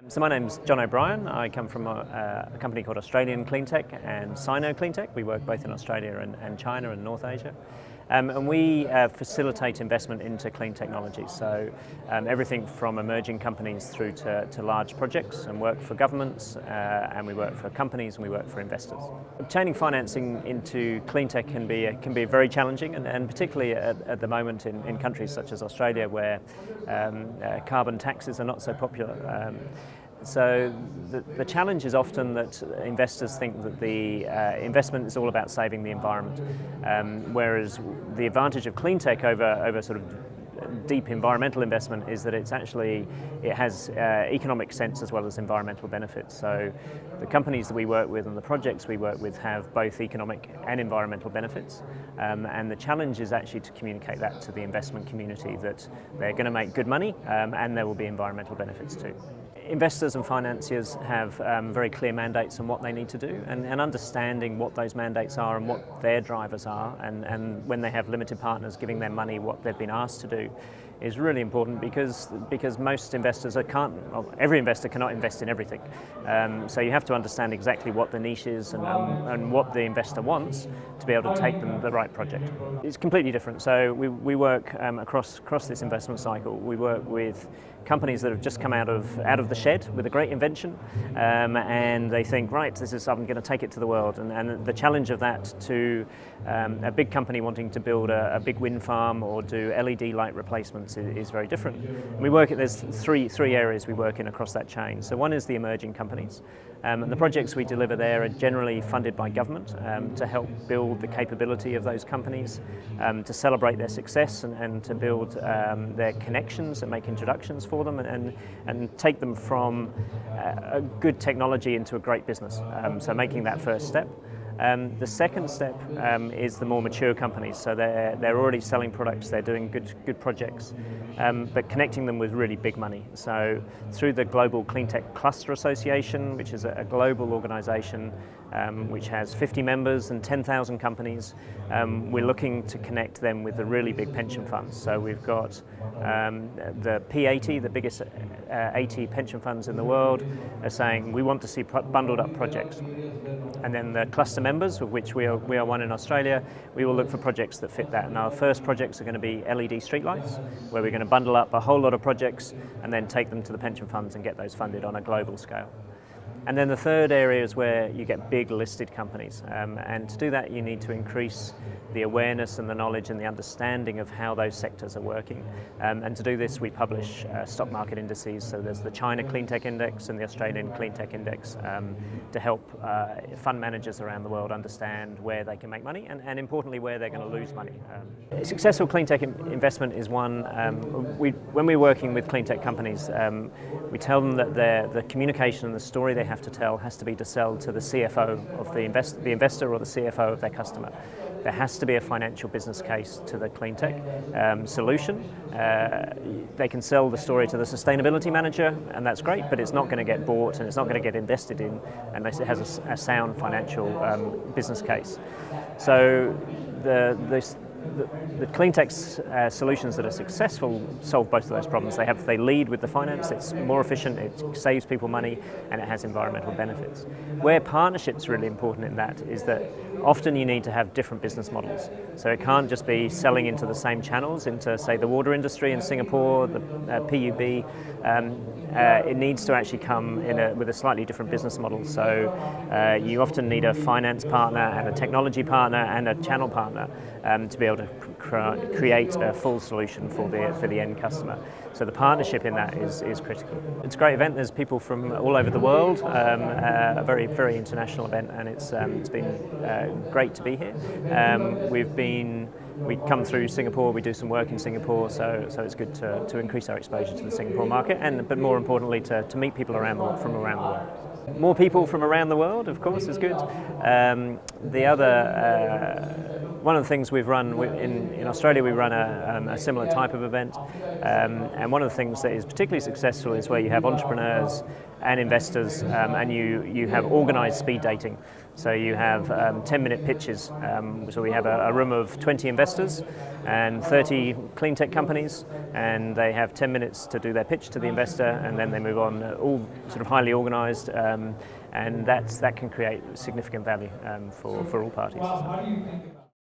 So my name's John O'Brien. I come from a company called Australian Cleantech and Cleantech. We work both in Australia and China and North Asia. And we facilitate investment into clean technologies. So everything from emerging companies through to large projects, and work for governments, and we work for companies, and we work for investors. Obtaining financing into clean tech can be very challenging, and particularly at the moment in countries such as Australia, where carbon taxes are not so popular. So the challenge is often that investors think that the investment is all about saving the environment, whereas the advantage of clean tech over sort of deep environmental investment is that it has economic sense as well as environmental benefits. So the companies that we work with and the projects we work with have both economic and environmental benefits, and the challenge is actually to communicate that to the investment community, that they're going to make good money and there will be environmental benefits too. Investors and financiers have very clear mandates on what they need to do, and understanding what those mandates are and what their drivers are, and when they have limited partners giving them money, what they've been asked to do, is really important, because most investors every investor cannot invest in everything. So you have to understand exactly what the niche is and what the investor wants to be able to take them the right project. It's completely different. So we work across this investment cycle. We work with companies that have just come out of the shed with a great invention, and they think, right, I'm going to take it to the world. And the challenge of that to a big company wanting to build a big wind farm or do LED light replacements is very different. There's three areas we work in across that chain. So one is the emerging companies. And the projects we deliver there are generally funded by government to help build the capability of those companies, to celebrate their success and to build their connections and make introductions for them, and take them from a good technology into a great business. So making that first step. The second step is the more mature companies. So they're already selling products, they're doing good projects, but connecting them with really big money. So through the Global Cleantech Cluster Association, which is a global organisation which has 50 members and 10,000 companies, we're looking to connect them with the really big pension funds. So we've got the P80, the biggest 80 pension funds in the world, are saying we want to see bundled up projects. And then the cluster members, of which we are one in Australia, we will look for projects that fit that. And our first projects are going to be LED streetlights, where we're going to bundle up a whole lot of projects and then take them to the pension funds and get those funded on a global scale. And then the third area is where you get big listed companies, and to do that you need to increase the awareness and the knowledge and the understanding of how those sectors are working. And to do this we publish stock market indices. So there's the China Cleantech Index and the Australian Cleantech Index, to help fund managers around the world understand where they can make money and importantly where they're going to lose money. Successful cleantech investment is one. When we're working with cleantech companies, we tell them that the communication and the story they have to tell has to be to sell to the CFO of the investor or the CFO of their customer. There has to be a financial business case to the cleantech solution. They can sell the story to the sustainability manager, and that's great, but it's not going to get bought and it's not going to get invested in unless it has a sound financial business case. So the cleantech solutions that are successful solve both of those problems. They lead with the finance, it's more efficient, it saves people money, and it has environmental benefits. Where partnership's really important in that is that often you need to have different business models. So it can't just be selling into the same channels, into say the water industry in Singapore, the PUB. It needs to actually come with a slightly different business model. So you often need a finance partner and a technology partner and a channel partner to be able to create a full solution for the end customer. So the partnership in that is critical. It's a great event. There's people from all over the world. A very, very international event, and it's been great to be here. We come through Singapore, we do some work in Singapore, so it's good to increase our exposure to the Singapore market, but more importantly to meet people from around the world. More people from around the world, of course, is good. The other one of the things we've run in Australia, we run a similar type of event, and one of the things that is particularly successful is where you have entrepreneurs and investors, and you have organised speed dating. So you have 10-minute pitches. So we have a room of 20 investors and 30 clean tech companies, and they have 10 minutes to do their pitch to the investor, and then they move on, all sort of highly organised, and that can create significant value for all parties.